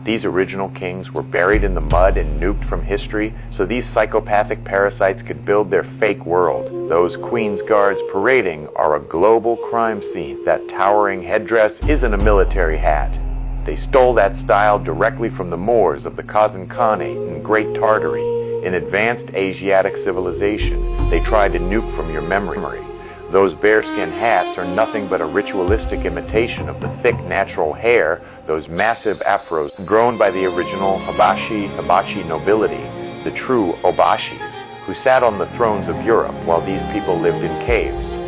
These original kings were buried in the mud and nuked from history so these psychopathic parasites could build their fake world. Those Queen's Guards parading are a global crime scene. That towering headdress isn't a military hat. They stole that style directly from the Moors of the Kazan Khanate in Great Tartary. In advanced Asiatic civilization, they tried to nuke from your memory. Those bearskin hats are nothing but a ritualistic imitation of the thick natural hair, those massive afros grown by the original Hibachi nobility, the true Obashis, who sat on the thrones of Europe while these people lived in caves.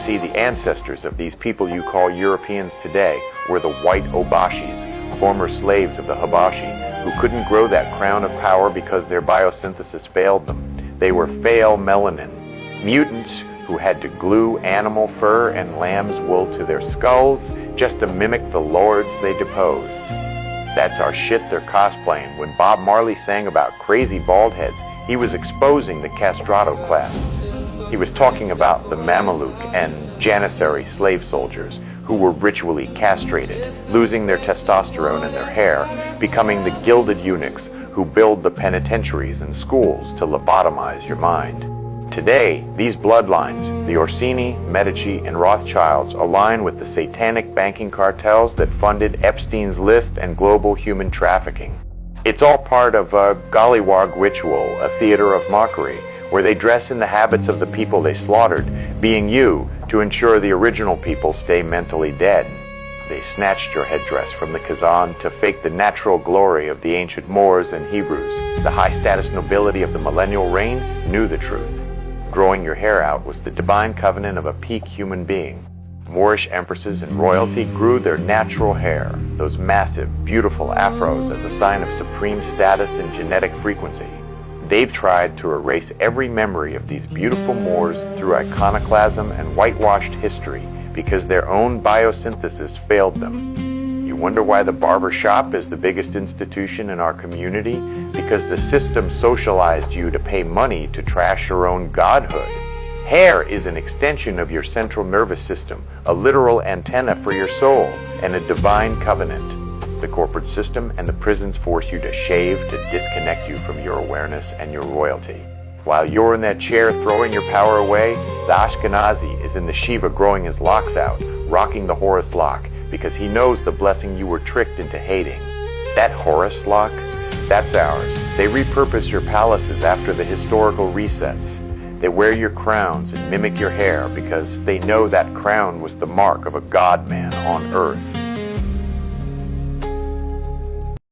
See, the ancestors of these people you call Europeans today were the white Obashis, former slaves of the Hibachi, who couldn't grow that crown of power because their biosynthesis failed them. They were pale melanin, mutants who had to glue animal fur and lamb's wool to their skulls just to mimic the lords they deposed. That's our shit they're cosplaying. When Bob Marley sang about crazy bald heads, he was exposing the castrato class. He was talking about the Mameluke and Janissary slave soldiers who were ritually castrated, losing their testosterone and their hair, becoming the gilded eunuchs who build the penitentiaries and schools to lobotomize your mind. Today, these bloodlines, the Orsini, Medici, and Rothschilds, align with the satanic banking cartels that funded Epstein's List and global human trafficking. It's all part of a gollywog ritual, a theater of mockery, where they dress in the habits of the people they slaughtered, being you, to ensure the original people stay mentally dead. They snatched your headdress from the Kazan to fake the natural glory of the ancient Moors and Hebrews. The high-status nobility of the millennial reign knew the truth. Growing your hair out was the divine covenant of a peak human being. Moorish empresses and royalty grew their natural hair, those massive, beautiful afros, as a sign of supreme status and genetic frequency. They've tried to erase every memory of these beautiful Moors through iconoclasm and whitewashed history because their own biosynthesis failed them. You wonder why the barber shop is the biggest institution in our community? Because the system socialized you to pay money to trash your own godhood. Hair is an extension of your central nervous system, a literal antenna for your soul, and a divine covenant. The corporate system and the prisons force you to shave to disconnect you from your awareness and your royalty. While you're in that chair throwing your power away, the Ashkenazi is in the Shiva growing his locks out, rocking the Horus lock, because he knows the blessing you were tricked into hating. That Horus lock, that's ours. They repurpose your palaces after the historical resets. They wear your crowns and mimic your hair because they know that crown was the mark of a god-man on earth.